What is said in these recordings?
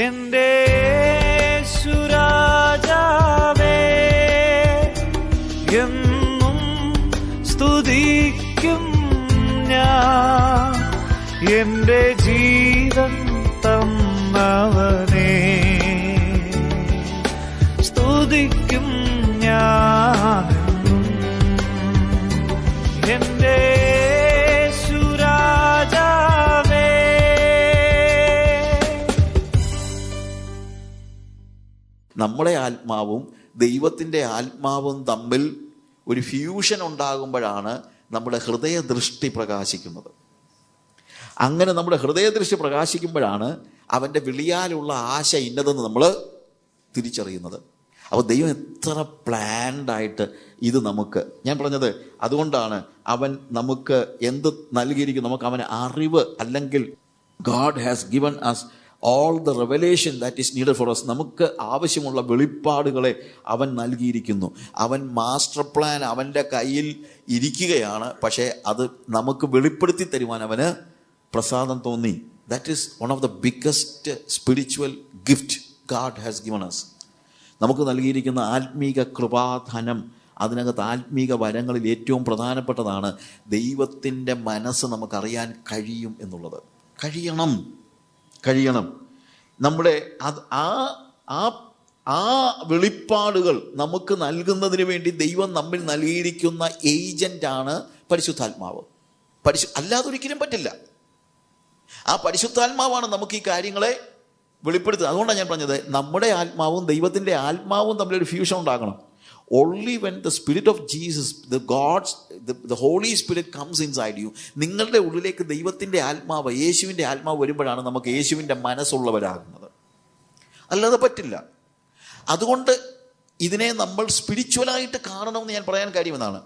എന്റെ യേശുരാജാവേ, എന്നും സ്തുതിക്കും ഞാൻ എന്റെ ജീവൻ തന്നവനേ, സ്തുതിക്കും ഞാൻ എന്റെ യേശുരാജാവേ. നമ്മുടെ ആത്മാവും ദൈവത്തിൻ്റെ ആത്മാവും തമ്മിൽ ഒരു ഫ്യൂഷൻ ഉണ്ടാകുമ്പോഴാണ് നമ്മുടെ ഹൃദയദൃഷ്ടി പ്രകാശിക്കുന്നത്. അങ്ങനെ നമ്മുടെ ഹൃദയദൃഷ്ടി പ്രകാശിക്കുമ്പോഴാണ് അവൻ്റെ വിളിയാലുള്ള ആശ ഇന്നതെന്ന് നമ്മൾ തിരിച്ചറിയുന്നത്. അപ്പോൾ ദൈവം എത്ര പ്ലാൻഡായിട്ട് ഇത് നമുക്ക്, ഞാൻ പറഞ്ഞത് അതുകൊണ്ടാണ് അവൻ നമുക്ക് എന്ത് നൽകിയിരിക്കും, നമുക്ക് അവന് അറിവ്, അല്ലെങ്കിൽ God has given us all the revelation that is needed for us. നമുക്ക് ആവശ്യമുള്ള വെളിപ്പാടുകളെ അവൻ നൽകിയിരിക്കുന്നു. അവൻ മാസ്റ്റർ പ്ലാൻ അവൻ്റെ കയ്യിൽ ഇരിക്കുകയാണ്, പക്ഷേ അത് നമുക്ക് വെളിപ്പെടുത്തി തരുവാൻ അവന് പ്രസാദം തോന്നി. That is one of the biggest spiritual gift God has given us. നമുക്ക് നൽകിയിരിക്കുന്ന ആത്മീക കൃപാധനം, അതിനകത്ത് ആത്മീക വരങ്ങളിൽ ഏറ്റവും പ്രധാനപ്പെട്ടതാണ് ദൈവത്തിൻ്റെ മനസ്സ് നമുക്കറിയാൻ കഴിയും എന്നുള്ളത്. കഴിയണം നമ്മുടെ ആ വെളിപ്പാടുകൾ നമുക്ക് നൽകുന്നതിന് വേണ്ടി ദൈവം നമ്മിൽ നൽകിയിരിക്കുന്ന ഏജന്റാണ് പരിശുദ്ധാത്മാവ്. അല്ലാതെ ഒരിക്കലും പറ്റില്ല. ആ പരിശുദ്ധാത്മാവാണ് നമുക്ക് ഈ കാര്യങ്ങളെ വെളിപ്പെടുത്തുന്നത്. അതുകൊണ്ടാണ് ഞാൻ പറഞ്ഞത്, നമ്മുടെ ആത്മാവും ദൈവത്തിൻ്റെ ആത്മാവും തമ്മിലൊരു ഫ്യൂഷൻ ഉണ്ടാകണം. Only when the Spirit of Jesus, the Holy Spirit comes inside you, നിങ്ങളുടെ ഉള്ളിലേക്ക് ദൈവത്തിൻ്റെ ആത്മാവ്, യേശുവിൻ്റെ ആത്മാവ് വരുമ്പോഴാണ് നമുക്ക് യേശുവിൻ്റെ മനസ്സുള്ളവരാകുന്നത്. അല്ലാതെ പറ്റില്ല. അതുകൊണ്ട് ഇതിനെ നമ്മൾ സ്പിരിച്വലായിട്ട് കാണണമെന്ന് ഞാൻ പറയാൻ കാര്യം എന്നാണ്.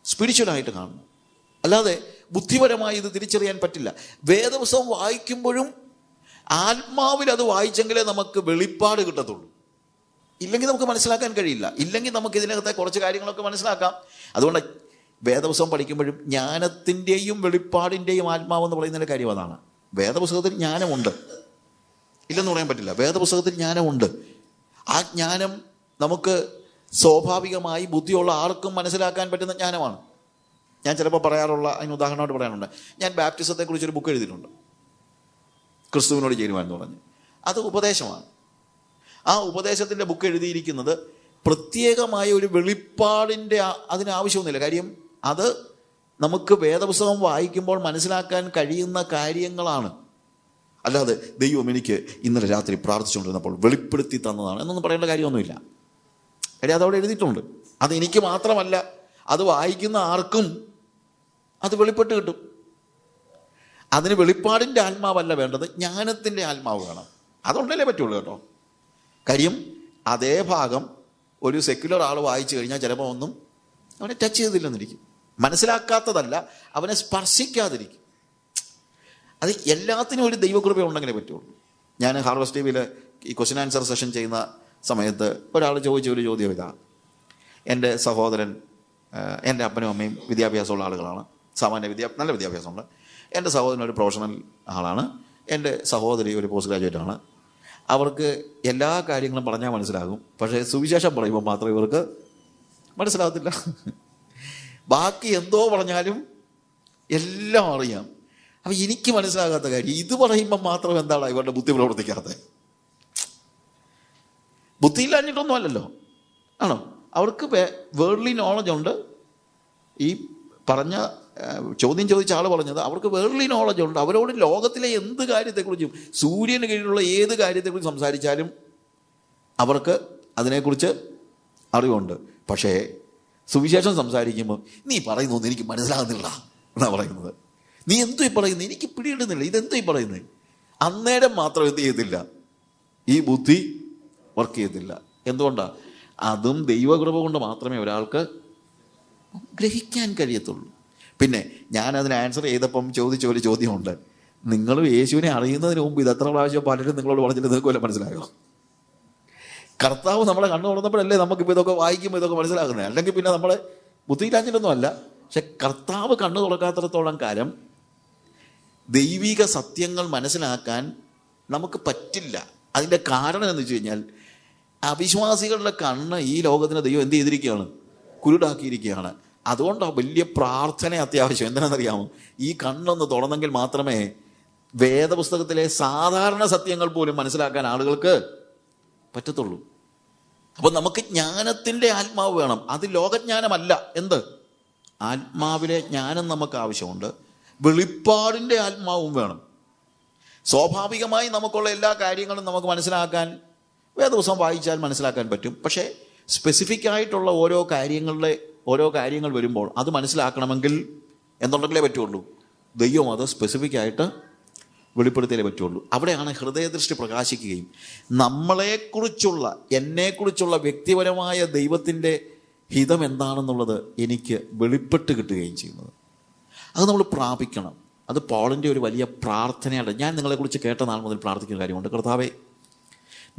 സ്പിരിച്വലായിട്ട് കാണണം, അല്ലാതെ ബുദ്ധിപരമായി ഇത് തിരിച്ചറിയാൻ പറ്റില്ല. വേദപുസ്തകം വായിക്കുമ്പോഴും ആത്മാവിൽ അത് വായിച്ചെങ്കിലേ നമുക്ക് വെളിപ്പാട് കിട്ടത്തുള്ളൂ. ഇല്ലെങ്കിൽ നമുക്ക് മനസ്സിലാക്കാൻ കഴിയില്ല. ഇല്ലെങ്കിൽ നമുക്ക് ഇതിനകത്തെ കുറച്ച് കാര്യങ്ങളൊക്കെ മനസ്സിലാക്കാം. അതുകൊണ്ട് വേദപുസ്തകം പഠിക്കുമ്പോഴും ജ്ഞാനത്തിൻ്റെയും വെളിപ്പാടിൻ്റെയും ആത്മാവെന്ന് പറയുന്നതിൻ്റെ കാര്യം അതാണ്. വേദപുസ്തകത്തിൽ ജ്ഞാനമുണ്ട്, ഇല്ലെന്ന് പറയാൻ പറ്റില്ല. വേദപുസ്തകത്തിൽ ജ്ഞാനമുണ്ട്. ആ ജ്ഞാനം നമുക്ക് സ്വാഭാവികമായി ബുദ്ധിയുള്ള ആർക്കും മനസ്സിലാക്കാൻ പറ്റുന്ന ജ്ഞാനമാണ്. ഞാൻ ചിലപ്പോൾ പറയാറുള്ള, അതിന് ഉദാഹരണമായിട്ട് പറയാനുണ്ട്, ഞാൻ ബാപ്റ്റിസത്തെക്കുറിച്ചൊരു ബുക്ക് എഴുതിയിട്ടുണ്ട്, ക്രിസ്തുവിനോട് ചേരുവാൻ എന്ന് പറഞ്ഞ്. അത് ഉപദേശമാണ്. ആ ഉപദേശത്തിൻ്റെ ബുക്ക് എഴുതിയിരിക്കുന്നത് പ്രത്യേകമായ ഒരു വെളിപ്പാടിൻ്റെ അതിനാവശ്യമൊന്നുമില്ല. കാര്യം അത് നമുക്ക് വേദപുസ്തകം വായിക്കുമ്പോൾ മനസ്സിലാക്കാൻ കഴിയുന്ന കാര്യങ്ങളാണ്. അല്ലാതെ ദൈവം എനിക്ക് ഇന്നലെ രാത്രി പ്രാർത്ഥിച്ചുകൊണ്ടിരുന്നപ്പോൾ വെളിപ്പെടുത്തി തന്നതാണ് എന്നൊന്നും പറയേണ്ട കാര്യമൊന്നുമില്ല. കാര്യം അതവിടെ എഴുതിയിട്ടുണ്ട്. അത് എനിക്ക് മാത്രമല്ല, അത് വായിക്കുന്ന ആർക്കും അത് വെളിപ്പെട്ട് കിട്ടും. അതിന് വെളിപ്പാടിൻ്റെ ആത്മാവല്ല വേണ്ടത്, ജ്ഞാനത്തിൻ്റെ ആത്മാവ് വേണം. അതുകൊണ്ടല്ലേ പറ്റുള്ളൂ കേട്ടോ. കാര്യം അതേ ഭാഗം ഒരു സെക്യുലർ ആൾ വായിച്ചു കഴിഞ്ഞാൽ ചിലപ്പോൾ ഒന്നും അവനെ ടച്ച് ചെയ്തില്ലെന്നിരിക്കും. മനസ്സിലാക്കാത്തതല്ല, അവനെ സ്പർശിക്കാതിരിക്കും. അത് എല്ലാത്തിനും ഒരു ദൈവകൃപ ഉണ്ടെങ്കിലേ പറ്റുള്ളൂ. ഞാൻ ഹാർവസ്റ്റ് ടിവിയിൽ ഈ ക്വസ്റ്റ്യൻ ആൻസർ സെഷൻ ചെയ്യുന്ന സമയത്ത് ഒരാൾ ചോദിച്ച ഒരു ചോദ്യം ഇതാണ്. എൻ്റെ സഹോദരൻ, എൻ്റെ അപ്പനും അമ്മയും വിദ്യാഭ്യാസമുള്ള ആളുകളാണ്, നല്ല വിദ്യാഭ്യാസമുണ്ട്. എൻ്റെ സഹോദരൻ ഒരു പ്രൊഫഷണൽ ആളാണ്, എൻ്റെ സഹോദരി ഒരു പോസ്റ്റ് ഗ്രാജുവേറ്റ് ആണ്. അവർക്ക് എല്ലാ കാര്യങ്ങളും പറഞ്ഞാൽ മനസ്സിലാകും, പക്ഷേ സുവിശേഷം പറയുമ്പോൾ മാത്രം ഇവർക്ക് മനസ്സിലാകത്തില്ല. ബാക്കി എന്തോ പറഞ്ഞാലും എല്ലാം അറിയാം. അപ്പം എനിക്ക് മനസ്സിലാകാത്ത കാര്യം ഇത് പറയുമ്പോൾ മാത്രം എന്താണ് ഇവരുടെ ബുദ്ധി പ്രവർത്തിക്കാത്തത്? ബുദ്ധിയില്ലാഞ്ഞിട്ടൊന്നും അല്ലല്ലോ, ആണോ? അവർക്ക് വേൾഡ്ലി നോളജ് ഉണ്ട്. ഈ പറഞ്ഞ ചോദ്യം ചോദിച്ച ആൾ പറഞ്ഞത് അവർക്ക് വേൾഡ്ലി നോളജ് ഉണ്ട്. അവരോട് ലോകത്തിലെ എന്ത് കാര്യത്തെക്കുറിച്ചും, സൂര്യന് കീഴിലുള്ള ഏത് കാര്യത്തെക്കുറിച്ച് സംസാരിച്ചാലും അവർക്ക് അതിനെക്കുറിച്ച് അറിവുണ്ട്. പക്ഷേ സുവിശേഷം സംസാരിക്കുമ്പോൾ നീ പറയുന്നൊന്നും എനിക്ക് മനസ്സിലാകുന്നില്ല എന്നാണ് പറയുന്നത്. നീ എന്തോ പറയുന്നത്, എനിക്ക് പിടിയിടുന്നില്ല, ഇതെന്തോ പറയുന്നത്. അന്നേരം മാത്രം എന്ത് ചെയ്യത്തില്ല, ഈ ബുദ്ധി വർക്ക് ചെയ്യത്തില്ല. എന്തുകൊണ്ടാണ്? അതും ദൈവകൃപ കൊണ്ട് മാത്രമേ ഒരാൾക്ക് ഗ്രഹിക്കാൻ കഴിയത്തുള്ളൂ. പിന്നെ ഞാനതിന് ആൻസർ ചെയ്തപ്പം ചോദിച്ച ഒരു ചോദ്യമുണ്ട്. നിങ്ങൾ യേശുവിനെ അറിയുന്നതിന് മുമ്പ് ഇത് എത്ര പ്രാവശ്യം പലരും നിങ്ങളോട് പറഞ്ഞിട്ട് നിങ്ങൾക്ക് വല്ല മനസ്സിലായോ? കർത്താവ് നമ്മളെ കണ്ണു തുറന്നപ്പോഴല്ലേ നമുക്കിപ്പോൾ ഇതൊക്കെ വായിക്കുമ്പോൾ ഇതൊക്കെ മനസ്സിലാക്കുന്നത്. അല്ലെങ്കിൽ പിന്നെ നമ്മളെ ബുദ്ധിയില്ലാഞ്ഞിട്ടൊന്നും അല്ല. പക്ഷെ കർത്താവ് കണ്ണു തുറക്കാത്തിടത്തോളം കാലം ദൈവിക സത്യങ്ങൾ മനസ്സിലാക്കാൻ നമുക്ക് പറ്റില്ല. അതിൻ്റെ കാരണം എന്ന് വെച്ച് കഴിഞ്ഞാൽ അവിശ്വാസികളുടെ കണ്ണ് ഈ ലോകത്തിന് ദൈവം എന്ത് ചെയ്തിരിക്കുകയാണ്? കുരുടാക്കിയിരിക്കുകയാണ്. അതുകൊണ്ടാണ് വലിയ പ്രാർത്ഥന അത്യാവശ്യം. എന്താണെന്നറിയാമോ? ഈ കണ്ണൊന്ന് തുറന്നെങ്കിൽ മാത്രമേ വേദപുസ്തകത്തിലെ സാധാരണ സത്യങ്ങൾ പോലും മനസ്സിലാക്കാൻ ആളുകൾക്ക് പറ്റത്തുള്ളൂ. അപ്പൊ നമുക്ക് ജ്ഞാനത്തിൻ്റെ ആത്മാവ് വേണം. അത് ലോകജ്ഞാനമല്ല. എന്ത്? ആത്മാവിലെ ജ്ഞാനം നമുക്ക് ആവശ്യമുണ്ട്. വെളിപ്പാടിൻ്റെ ആത്മാവും വേണം. സ്വാഭാവികമായി നമുക്കുള്ള എല്ലാ കാര്യങ്ങളും നമുക്ക് മനസ്സിലാക്കാൻ വേദപുസ്തകം വായിച്ചാൽ മനസ്സിലാക്കാൻ പറ്റും. പക്ഷേ സ്പെസിഫിക് ആയിട്ടുള്ള ഓരോ കാര്യങ്ങൾ വരുമ്പോൾ അത് മനസ്സിലാക്കണമെങ്കിൽ എന്തുണ്ടെങ്കിലേ പറ്റുള്ളൂ? ദൈവം അത് സ്പെസിഫിക് ആയിട്ട് വെളിപ്പെടുത്തിയാലേ പറ്റുള്ളൂ. അവിടെയാണ് ഹൃദയദൃഷ്ടി പ്രകാശിക്കുകയും എന്നെക്കുറിച്ചുള്ള വ്യക്തിപരമായ ദൈവത്തിൻ്റെ ഹിതം എന്താണെന്നുള്ളത് എനിക്ക് വെളിപ്പെട്ട് കിട്ടുകയും ചെയ്യുന്നത്. അത് നമ്മൾ പ്രാപിക്കണം. അത് പൗളിൻ്റെ ഒരു വലിയ പ്രാർത്ഥനയാണ്. ഞാൻ നിങ്ങളെക്കുറിച്ച് കേട്ട നാൾ മുതൽ പ്രാർത്ഥിക്കുന്ന കാര്യമുണ്ട്. കർത്താവേ,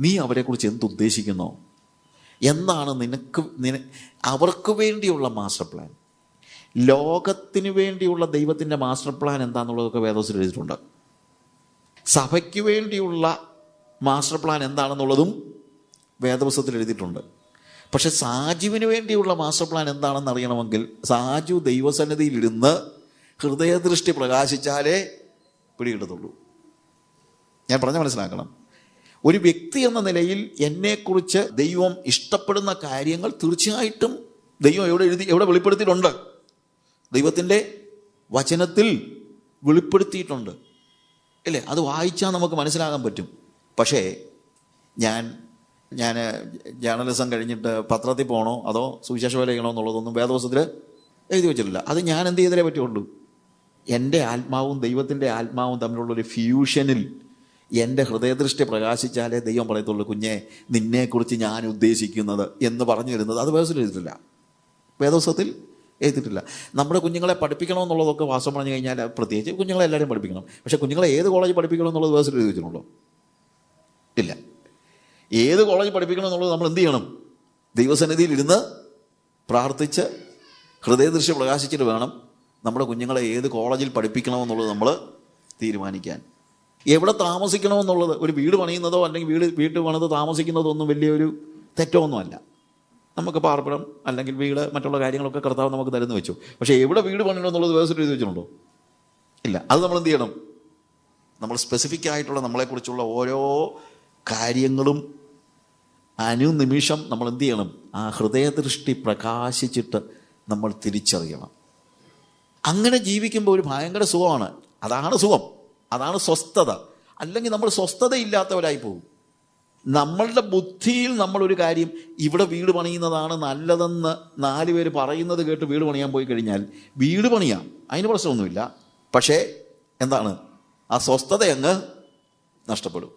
നീ അവരെക്കുറിച്ച് എന്തുദ്ദേശിക്കുന്നോ? എന്താണ് അവർക്ക് വേണ്ടിയുള്ള മാസ്റ്റർ പ്ലാൻ? ലോകത്തിന് വേണ്ടിയുള്ള ദൈവത്തിൻ്റെ മാസ്റ്റർ പ്ലാൻ എന്താണെന്നുള്ളതൊക്കെ വേദപുസ്തകത്തിൽ എഴുതിയിട്ടുണ്ട്. സഭയ്ക്ക് വേണ്ടിയുള്ള മാസ്റ്റർ പ്ലാൻ എന്താണെന്നുള്ളതും വേദപുസ്തകത്തിൽ എഴുതിയിട്ടുണ്ട്. പക്ഷെ സാജുവിന് വേണ്ടിയുള്ള മാസ്റ്റർ പ്ലാൻ എന്താണെന്ന് അറിയണമെങ്കിൽ സാജു ദൈവസന്നിധിയിലിരുന്ന് ഹൃദയദൃഷ്ടി പ്രകാശിച്ചാലേ പിടികിട്ടത്തുള്ളൂ. ഞാൻ പറഞ്ഞ മനസ്സിലാക്കണം. ഒരു വ്യക്തി എന്ന നിലയിൽ എന്നെക്കുറിച്ച് ദൈവം ഇഷ്ടപ്പെടുന്ന കാര്യങ്ങൾ തീർച്ചയായിട്ടും ദൈവം എവിടെ വെളിപ്പെടുത്തിയിട്ടുണ്ട്? ദൈവത്തിൻ്റെ വചനത്തിൽ വെളിപ്പെടുത്തിയിട്ടുണ്ട്, അല്ലേ? അത് വായിച്ചാൽ നമുക്ക് മനസ്സിലാകാൻ പറ്റും. പക്ഷേ ഞാൻ ജേർണലിസം കഴിഞ്ഞിട്ട് പത്രത്തിൽ പോകണോ അതോ സുവിശേഷ വേല ചെയ്യണോ എന്നുള്ളതൊന്നും വേദപുസ്തകത്തിൽ എഴുതി വെച്ചിട്ടില്ല. അത് ഞാൻ എന്ത് ചെയ്താലേ പറ്റുള്ളൂ? എൻ്റെ ആത്മാവും ദൈവത്തിൻ്റെ ആത്മാവും തമ്മിലുള്ളൊരു ഫ്യൂഷനിൽ എൻ്റെ ഹൃദയദൃഷ്ടി പ്രകാശിച്ചാലേ ദൈവം പറയത്തുള്ളൂ, കുഞ്ഞെ, നിന്നെക്കുറിച്ച് ഞാൻ ഉദ്ദേശിക്കുന്നത് എന്ന് പറഞ്ഞു തരുന്നത്. അത് വേദപുസ്തകത്തിൽ എഴുതിയിട്ടില്ല, വേദപുസ്തകത്തിൽ എഴുതിയിട്ടില്ല. നമ്മുടെ കുഞ്ഞുങ്ങളെ പഠിപ്പിക്കണമെന്നുള്ളതൊക്കെ വാസ്തവം പറഞ്ഞു കഴിഞ്ഞാൽ പ്രത്യേകിച്ച് കുഞ്ഞുങ്ങളെ എല്ലാവരും പഠിപ്പിക്കണം. പക്ഷേ കുഞ്ഞുങ്ങളെ ഏത് കോളേജ് പഠിപ്പിക്കണം എന്നുള്ളത് വേദപുസ്തകത്തിൽ എഴുതി വെച്ചിട്ടുണ്ടോ? ഇല്ല. ഏത് കോളേജ് പഠിപ്പിക്കണം എന്നുള്ളത് നമ്മൾ എന്ത് ചെയ്യണം? ദൈവസന്നിധിയിൽ ഇരുന്ന് പ്രാർത്ഥിച്ച് ഹൃദയദൃഷ്ടി പ്രകാശിച്ചിട്ട് വേണം നമ്മുടെ കുഞ്ഞുങ്ങളെ ഏത് കോളേജിൽ പഠിപ്പിക്കണമെന്നുള്ളത് നമ്മൾ തീരുമാനിക്കാൻ. എവിടെ താമസിക്കണമെന്നുള്ളത്, ഒരു വീട് പണിയുന്നതോ അല്ലെങ്കിൽ വീട്ടിൽ പണിത് താമസിക്കുന്നതോ ഒന്നും വലിയൊരു തെറ്റൊന്നുമല്ല. നമുക്ക് പാർപ്പിടം അല്ലെങ്കിൽ വീട് മറ്റുള്ള കാര്യങ്ങളൊക്കെ കർത്താവ് നമുക്ക് തരുന്നു വെച്ചു. പക്ഷേ എവിടെ വീട് പണിയണമെന്നുള്ളത് വേദപുസ്തകത്തിൽ എഴുതി വെച്ചിട്ടുണ്ടോ? ഇല്ല. അത് നമ്മൾ എന്ത് ചെയ്യണം? നമ്മൾ സ്പെസിഫിക് ആയിട്ടുള്ള നമ്മളെക്കുറിച്ചുള്ള ഓരോ കാര്യങ്ങളും അനുനിമിഷം നമ്മൾ എന്ത് ചെയ്യണം? ആ ഹൃദയദൃഷ്ടി പ്രകാശിച്ചിട്ട് നമ്മൾ തിരിച്ചറിയണം. അങ്ങനെ ജീവിക്കുമ്പോൾ ഒരു ഭയങ്കര സുഖമാണ്. അതാണ് സുഖം, അതാണ് സ്വസ്ഥത. അല്ലെങ്കിൽ നമ്മൾ സ്വസ്ഥതയില്ലാത്തവരായി പോകും. നമ്മളുടെ ബുദ്ധിയിൽ നമ്മളൊരു കാര്യം, ഇവിടെ വീട് പണിയുന്നതാണ് നല്ലതെന്ന് 4 പേര് പറയുന്നത് കേട്ട് വീട് പണിയാൻ പോയി കഴിഞ്ഞാൽ വീട് പണിയാം, അതിന് പ്രശ്നമൊന്നുമില്ല. പക്ഷേ എന്താണ്? ആ സ്വസ്ഥത അങ്ങ് നഷ്ടപ്പെടും.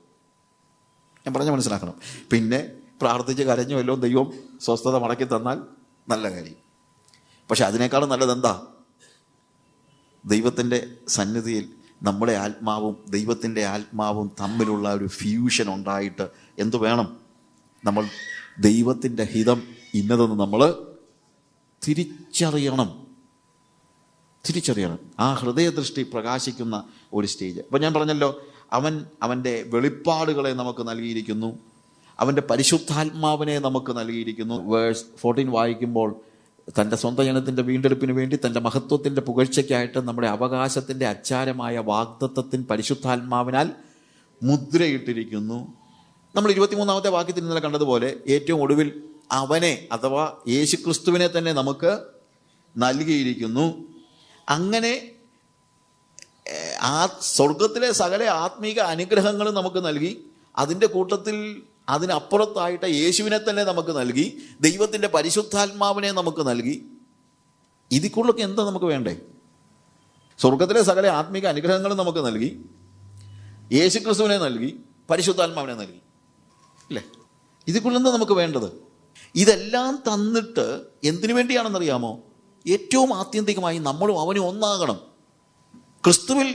ഞാൻ പറഞ്ഞ മനസ്സിലാക്കണം. പിന്നെ പ്രാർത്ഥിച്ച് കരഞ്ഞു വല്ലതും ദൈവം സ്വസ്ഥത മടക്കി തന്നാൽ നല്ല കാര്യം. പക്ഷെ അതിനേക്കാളും നല്ലത് എന്താ? ദൈവത്തിൻ്റെ സന്നിധിയിൽ നമ്മുടെ ആത്മാവും ദൈവത്തിൻ്റെ ആത്മാവും തമ്മിലുള്ള ഒരു ഫ്യൂഷൻ ഉണ്ടായിട്ട് എന്തു വേണം? നമ്മൾ ദൈവത്തിൻ്റെ ഹിതം ഇന്നതെന്ന് നമ്മൾ തിരിച്ചറിയണം. ആ ഹൃദയദൃഷ്ടി പ്രകാശിക്കുന്ന ഒരു സ്റ്റേജ്. അപ്പം ഞാൻ പറഞ്ഞല്ലോ, അവൻ്റെ വെളിപ്പാടുകളെ നമുക്ക് നൽകിയിരിക്കുന്നു, അവൻ്റെ പരിശുദ്ധാത്മാവിനെ നമുക്ക് നൽകിയിരിക്കുന്നു. വേഴ്സ് 14 വായിക്കുമ്പോൾ, തൻ്റെ സ്വന്തം ജനത്തിൻ്റെ വീണ്ടെടുപ്പിന് വേണ്ടി തൻ്റെ മഹത്വത്തിൻ്റെ പുകഴ്ചയ്ക്കായിട്ട് നമ്മുടെ അവകാശത്തിൻ്റെ അച്ചാരമായ വാഗ്ദത്തത്തിൻ പരിശുദ്ധാത്മാവിനാൽ മുദ്രയിട്ടിരിക്കുന്നു. നമ്മൾ 23-ാമത്തെ വാക്യത്തിൽ ഇന്നലെ കണ്ടതുപോലെ ഏറ്റവും ഒടുവിൽ അവനെ അഥവാ യേശുക്രിസ്തുവിനെ തന്നെ നമുക്ക് നൽകിയിരിക്കുന്നു. അങ്ങനെ ആ സ്വർഗത്തിലെ സകല ആത്മീക അനുഗ്രഹങ്ങളും നമുക്ക് നൽകി. അതിൻ്റെ കൂട്ടത്തിൽ അതിനപ്പുറത്തായിട്ട് യേശുവിനെ തന്നെ നമുക്ക് നൽകി, ദൈവത്തിൻ്റെ പരിശുദ്ധാത്മാവിനെ നമുക്ക് നൽകി. ഇതിക്കുള്ളൊക്കെ എന്താ നമുക്ക് വേണ്ടേ? സ്വർഗത്തിലെ സകല ആത്മീക അനുഗ്രഹങ്ങളും നമുക്ക് നൽകി, യേശുക്രിസ്തുവിനെ നൽകി, പരിശുദ്ധാത്മാവിനെ നൽകി, അല്ലേ? ഇതിക്കുള്ളെന്താ നമുക്ക് വേണ്ടത്? ഇതെല്ലാം തന്നിട്ട് എന്തിനു വേണ്ടിയാണെന്നറിയാമോ? ഏറ്റവും ആത്യന്തികമായി നമ്മളും അവനും ഒന്നാകണം. ക്രിസ്തുവിൽ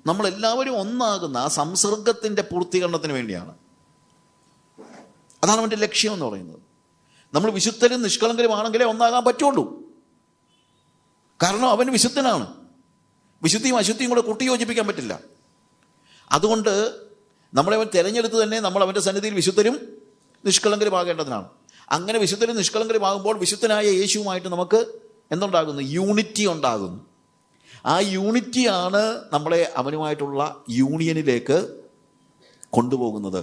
നമ്മളെല്ലാവരും ഒന്നാകുന്ന ആ സംസർഗത്തിൻ്റെ പൂർത്തീകരണത്തിന് വേണ്ടിയാണ്. അതാണ് അവൻ്റെ ലക്ഷ്യം എന്ന് പറയുന്നത്. നമ്മൾ വിശുദ്ധരും നിഷ്കളങ്കരുമാണെങ്കിലേ ഒന്നാകാൻ പറ്റുള്ളൂ. കാരണം അവൻ വിശുദ്ധനാണ്. വിശുദ്ധിയും അശുദ്ധിയും കൂടെ കൂട്ടി യോജിപ്പിക്കാൻ പറ്റില്ല. അതുകൊണ്ട് നമ്മളെ അവൻ തിരഞ്ഞെടുത്ത് തന്നെ നമ്മൾ അവൻ്റെ സന്നിധിയിൽ വിശുദ്ധരും നിഷ്കളങ്കരുമാകേണ്ടതിനാണ്. അങ്ങനെ വിശുദ്ധരും നിഷ്കളങ്കരുമാകുമ്പോൾ വിശുദ്ധനായ യേശുവുമായിട്ട് നമുക്ക് എന്തുണ്ടാകുന്നു? യൂണിറ്റി ഉണ്ടാകുന്നു. ആ യൂണിറ്റിയാണ് നമ്മളെ അവനുമായിട്ടുള്ള യൂണിയനിലേക്ക് കൊണ്ടുപോകുന്നത്.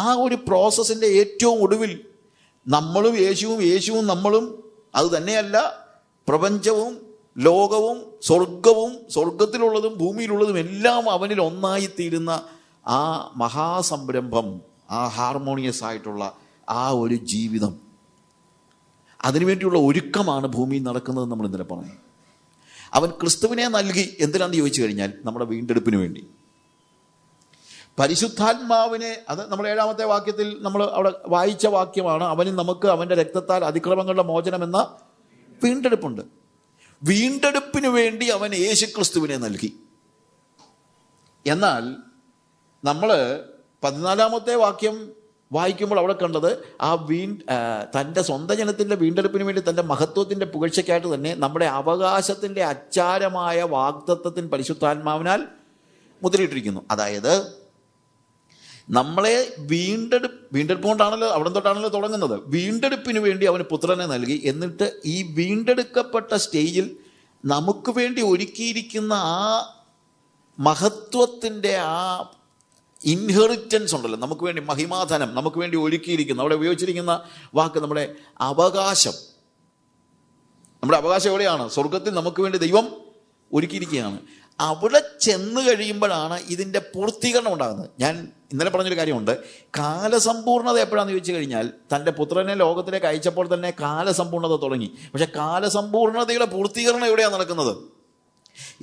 ആ ഒരു പ്രോസസ്സിൻ്റെ ഏറ്റവും ഒടുവിൽ നമ്മളും യേശുവും, യേശുവും നമ്മളും, അത് തന്നെയല്ല പ്രപഞ്ചവും ലോകവും സ്വർഗവും സ്വർഗത്തിലുള്ളതും ഭൂമിയിലുള്ളതും എല്ലാം അവനിൽ ഒന്നായിത്തീരുന്ന ആ മഹാസംരംഭം, ആ ഹാർമോണിയസ് ആയിട്ടുള്ള ആ ഒരു ജീവിതം, അതിനുവേണ്ടിയുള്ള ഒരുക്കമാണ് ഭൂമിയിൽ നടക്കുന്നത്. നമ്മൾ ഇന്നലെ പറഞ്ഞു. അവൻ ക്രിസ്തുവിനെ നൽകി. എന്തിനാണെന്ന് ചോദിച്ചു കഴിഞ്ഞാൽ നമ്മുടെ വീണ്ടെടുപ്പിന് വേണ്ടി. പരിശുദ്ധാത്മാവിനെ, അത് നമ്മൾ 7-ാമത്തെ വാക്യത്തിൽ നമ്മൾ അവിടെ വായിച്ച വാക്യമാണ്. അവന് നമുക്ക് അവൻ്റെ രക്തത്താൽ അതിക്രമങ്ങളുടെ മോചനം എന്ന വീണ്ടെടുപ്പുണ്ട്. വീണ്ടെടുപ്പിന് വേണ്ടി അവൻ യേശുക്രിസ്തുവിനെ നൽകി. എന്നാൽ നമ്മൾ 14-ാമത്തെ വാക്യം വായിക്കുമ്പോൾ അവിടെ കണ്ടത് തൻ്റെ സ്വന്തം ജനത്തിൻ്റെ വീണ്ടെടുപ്പിന് വേണ്ടി തൻ്റെ മഹത്വത്തിൻ്റെ പുകഴ്ചയ്ക്കായിട്ട് തന്നെ നമ്മുടെ അവകാശത്തിൻ്റെ അച്ചാരമായ വാഗ്ദത്തത്തിന് പരിശുദ്ധാത്മാവിനാൽ മുദ്രയിട്ടിരിക്കുന്നു. അതായത് നമ്മളെ വീണ്ടെടുപ്പ് കൊണ്ടാണല്ലോ, അവിടെ തൊട്ടാണല്ലോ തുടങ്ങുന്നത്. വീണ്ടെടുപ്പിന് വേണ്ടി അവന് പുത്രനെ നൽകി. എന്നിട്ട് ഈ വീണ്ടെടുക്കപ്പെട്ട സ്റ്റേജിൽ നമുക്ക് വേണ്ടി ഒരുക്കിയിരിക്കുന്ന ആ മഹത്വത്തിൻ്റെ ആ ഇൻഹെറിറ്റൻസ് ഉണ്ടല്ലോ, നമുക്ക് വേണ്ടി മഹിമാധനം നമുക്ക് വേണ്ടി ഒരുക്കിയിരിക്കുന്ന, അവിടെ ഉപയോഗിച്ചിരിക്കുന്ന വാക്ക് നമ്മുടെ അവകാശം. നമ്മുടെ അവകാശം എവിടെയാണ്? സ്വർഗത്തിൽ നമുക്ക് വേണ്ടി ദൈവം ഒരുക്കിയിരിക്കുകയാണ്. അവിടെ ചെന്ന് കഴിയുമ്പോഴാണ് ഇതിൻ്റെ പൂർത്തീകരണം ഉണ്ടാകുന്നത്. ഞാൻ ഇന്നലെ പറഞ്ഞൊരു കാര്യമുണ്ട്. കാലസമ്പൂർണത എപ്പോഴാണെന്ന് ചോദിച്ചു കഴിഞ്ഞാൽ, തൻ്റെ പുത്രനെ ലോകത്തിലേക്ക് അയച്ചപ്പോൾ തന്നെ കാലസമ്പൂർണത തുടങ്ങി. പക്ഷെ കാലസമ്പൂർണതയുടെ പൂർത്തീകരണം എവിടെയാണ് നടക്കുന്നത്?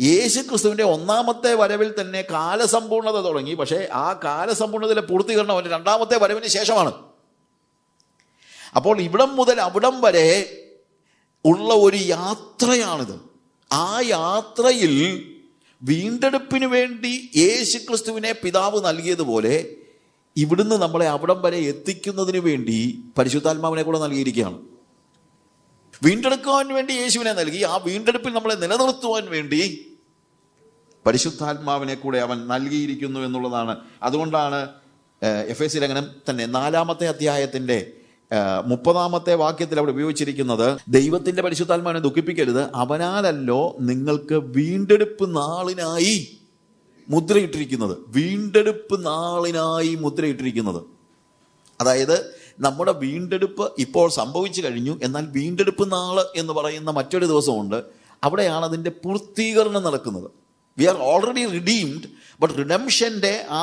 യേശു ക്രിസ്തുവിൻ്റെ 1-ാമത്തെ വരവിൽ തന്നെ കാലസമ്പൂർണത തുടങ്ങി. പക്ഷേ ആ കാലസമ്പൂർണതയിലെ പൂർത്തീകരണം അവൻ്റെ 2-ാമത്തെ വരവിന് ശേഷമാണ്. അപ്പോൾ ഇവിടം മുതൽ അവിടം വരെ ഉള്ള ഒരു യാത്രയാണിത്. ആ യാത്രയിൽ വീണ്ടെടുപ്പിന് വേണ്ടി യേശു ക്രിസ്തുവിനെ പിതാവ് നൽകിയതുപോലെ ഇവിടുന്ന് നമ്മളെ അവിടം വരെ എത്തിക്കുന്നതിന് വേണ്ടി പരിശുദ്ധാത്മാവിനെ കൂടെ നൽകിയിരിക്കുകയാണ്. വീണ്ടെടുക്കുവാൻ വേണ്ടി യേശുവിനെ നൽകി. ആ വീണ്ടെടുപ്പിൽ നമ്മളെ നിലനിർത്തുവാൻ വേണ്ടി പരിശുദ്ധാത്മാവിനെ കൂടെ അവൻ നൽകിയിരിക്കുന്നു എന്നുള്ളതാണ്. അതുകൊണ്ടാണ് എഫേസ്യ ലേഖനം തന്നെ 4-ാമത്തെ അധ്യായത്തിൻ്റെ 30-ാമത്തെ വാക്യത്തിൽ അവിടെ ഉപയോഗിച്ചിരിക്കുന്നത്, ദൈവത്തിൻ്റെ പരിശുദ്ധാത്മാവിനെ ദുഃഖിപ്പിക്കരുത്, അവനാലല്ലോ നിങ്ങൾക്ക് വീണ്ടെടുപ്പ് നാളിനായി മുദ്രയിട്ടിരിക്കുന്നത്. വീണ്ടെടുപ്പ് നാളിനായി മുദ്രയിട്ടിരിക്കുന്നത്. അതായത് നമ്മുടെ വീണ്ടെടുപ്പ് ഇപ്പോൾ സംഭവിച്ചു കഴിഞ്ഞു. എന്നാൽ വീണ്ടെടുപ്പ് നാള് എന്ന് പറയുന്ന മറ്റൊരു ദിവസമുണ്ട്. അവിടെയാണ് അതിൻ്റെ പൂർത്തീകരണം നടക്കുന്നത്. We are already redeemed, but റിഡംഷൻ്റെ ആ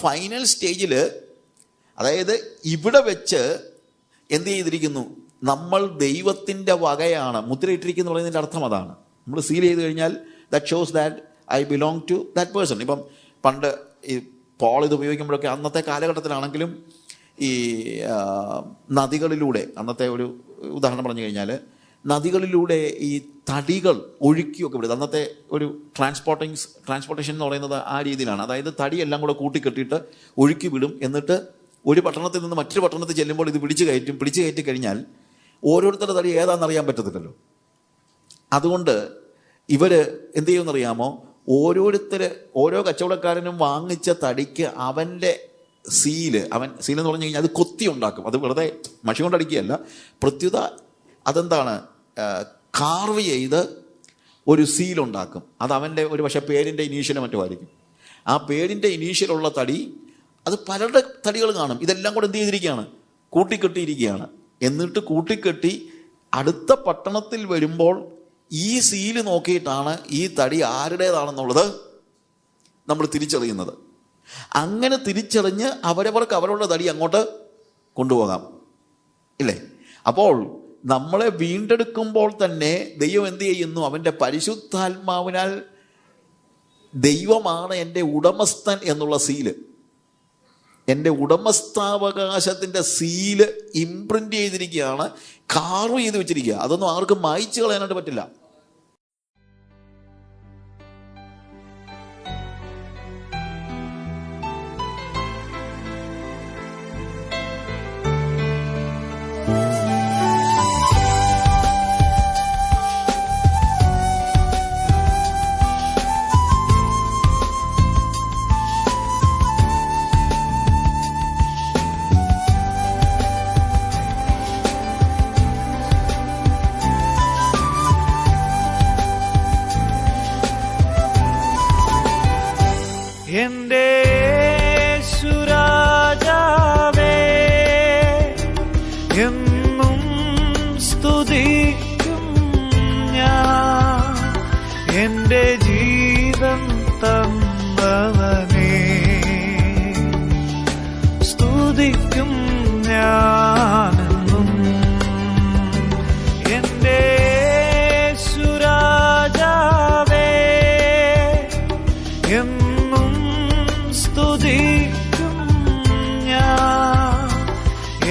ഫൈനൽ സ്റ്റേജിൽ അതായത് ഇവിടെ വെച്ച് എന്ത് ചെയ്തിരിക്കുന്നു? നമ്മൾ ദൈവത്തിൻ്റെ വകയാണ്. മുദ്രയിട്ടിരിക്കുന്നു പറയുന്നതിൻ്റെ അർത്ഥം അതാണ്. നമ്മൾ സീൽ ചെയ്ത് കഴിഞ്ഞാൽ that shows that I belong to that person. ഇപ്പം പണ്ട് ഈ പോൾ ഇത് ഉപയോഗിക്കുമ്പോഴൊക്കെ അന്നത്തെ കാലഘട്ടത്തിലാണെങ്കിലും ഈ നദികളിലൂടെ, അന്നത്തെ ഒരു ഉദാഹരണം പറഞ്ഞു കഴിഞ്ഞാൽ, നദികളിലൂടെ ഈ തടികൾ ഒഴുക്കിയൊക്കെ വിടുന്നത്. അന്നത്തെ ഒരു ട്രാൻസ്പോർട്ടേഷൻ എന്ന് പറയുന്നത് ആ രീതിയിലാണ്. അതായത് തടിയെല്ലാം കൂടെ കൂട്ടിക്കെട്ടിയിട്ട് ഒഴുക്കി വിടും. എന്നിട്ട് ഒരു പട്ടണത്തിൽ നിന്ന് മറ്റൊരു പട്ടണത്തിൽ ചെല്ലുമ്പോൾ ഇത് പിടിച്ചു കയറ്റി കഴിഞ്ഞാൽ ഓരോരുത്തരുടെ തടി ഏതാണെന്നറിയാൻ പറ്റത്തില്ലല്ലോ. അതുകൊണ്ട് ഇവർ എന്ത് ചെയ്യുമെന്നറിയാമോ? ഓരോ കച്ചവടക്കാരനും വാങ്ങിച്ച തടിക്ക് അവൻ്റെ സീലെന്ന് പറഞ്ഞു കഴിഞ്ഞാൽ അത് കൊത്തി ഉണ്ടാക്കും. അത് വെറുതെ മഷി കൊണ്ടടിക്കുകയല്ല, പ്രത്യുത അതെന്താണ്, കാർവ് ചെയ്ത് ഒരു സീലുണ്ടാക്കും. അത് അവൻ്റെ ഒരു പക്ഷേ പേരിൻ്റെ ഇനീഷ്യൽ മറ്റുമായിരിക്കും. ആ പേരിൻ്റെ ഇനീഷ്യലുള്ള തടി, അത് പലരുടെ തടികൾ കാണും. ഇതെല്ലാം കൂടെ എന്ത് ചെയ്തിരിക്കുകയാണ്? കൂട്ടിക്കെട്ടിയിരിക്കുകയാണ്. എന്നിട്ട് കൂട്ടിക്കെട്ടി അടുത്ത പട്ടണത്തിൽ വരുമ്പോൾ ഈ സീല് നോക്കിയിട്ടാണ് ഈ തടി ആരുടേതാണെന്നുള്ളത് നമ്മൾ തിരിച്ചറിയുന്നത്. അങ്ങനെ തിരിച്ചറിഞ്ഞ് അവരവർക്ക് അവരുടെ തടി അങ്ങോട്ട് കൊണ്ടുപോകാം, ഇല്ലേ? അപ്പോൾ നമ്മളെ വീണ്ടെടുക്കുമ്പോൾ തന്നെ ദൈവം എന്ത് ചെയ്യുന്നു? അവൻ്റെ പരിശുദ്ധാത്മാവിനാൽ ദൈവമാണ് എൻ്റെ ഉടമസ്ഥൻ എന്നുള്ള സീല്, എൻ്റെ ഉടമസ്ഥാവകാശത്തിൻ്റെ സീല് ഇംപ്രിന്റ് ചെയ്തിരിക്കുകയാണ്, കാർവ് ചെയ്ത് വെച്ചിരിക്കുക. അതൊന്നും ആർക്കും മായ്ച്ചു കളയാനായിട്ട് പറ്റില്ല. സ്തുതിക്കും ഞാൻ എന്റെ ജീവൻ തന്നവനെ. സ്തുതിക്കും ഞാനെന്നും എന്റെ യേശുരാജാവേ. എന്നും സ്തുതിക്കും ഞാൻ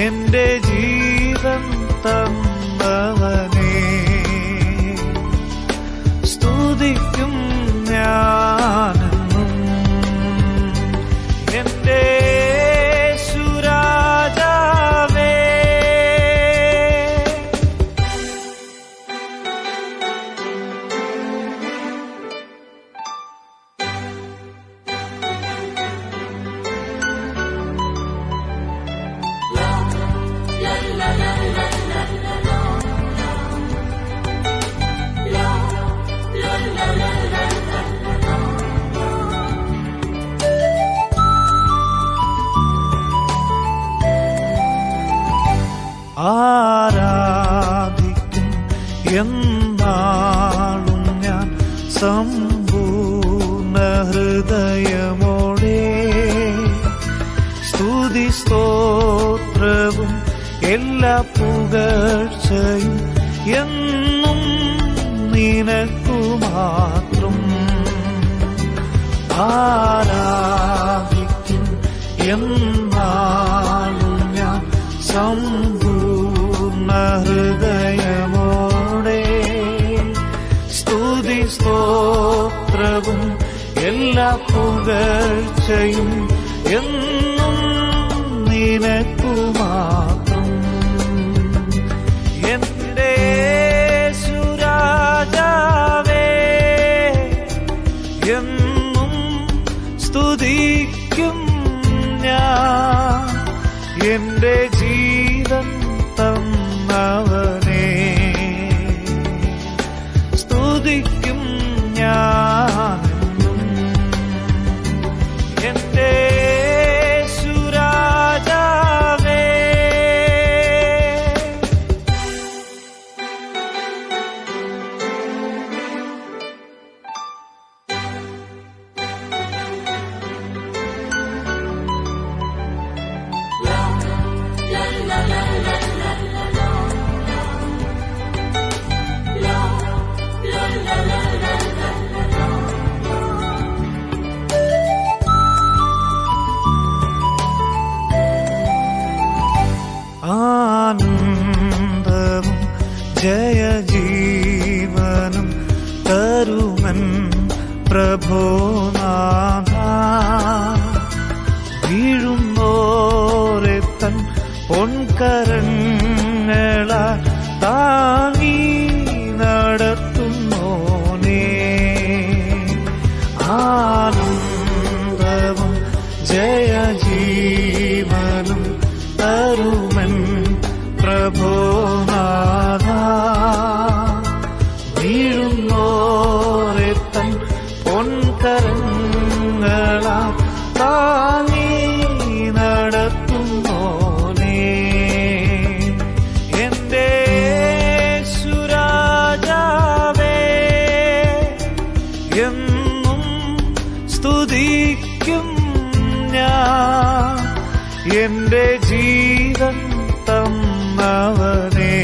എന്റെ ജീവൻ തന്നവനെ. സ്തുതിക്കും ഞാനെന്നും എന്റെ യേശുരാജാവേ. ആരാധിക്കും എന്നാളും ഞാൻ സമ്പൂർണ്ണ ഹൃദയമോടെ. സ്തുതി സ്തോത്രവും എല്ലാ പുകഴ്ചയും എന്നും നിനക്കു മാത്രം. ആരാധിക്കും എന്നാളും ഞാൻ സമ്പൂർണ്ണ ഹൃദയമോടെ. സ്തുതി സ്തോത്രവും എല്ലാ പുകഴ്ചയും എന്നും നിനക്കു മാത്രം. എന്റെ യേശുരാജാവേ, എന്നും സ്തുതിക്കും ഞാൻ എന്റെ ജീവൻ തന്നവനെ. സ്തുതിക്കും ഞാനെന്നും എന്റെ യേശുരാജാവേ. ആനന്ദവും ജയജീവനും തരുമൻ പ്രഭോനാഥ. വീഴുന്നോരെ തൻ പൊൻകരങ്ങളാ താങ്ങി നടത്തുന്നോനേ. ആനന്ദവും ജയജീവനും തരുമൻ പ്രഭോനാഥ. വീഴുന്നോരെ തൻ പൊൻകരങ്ങളാ താങ്ങി നടത്തുന്നോനേ. എന്റെ യേശുരാജാവേ, എന്നും സ്തുതിക്കും ഞാൻ എന്റെ ജീവൻ തന്നവനെ.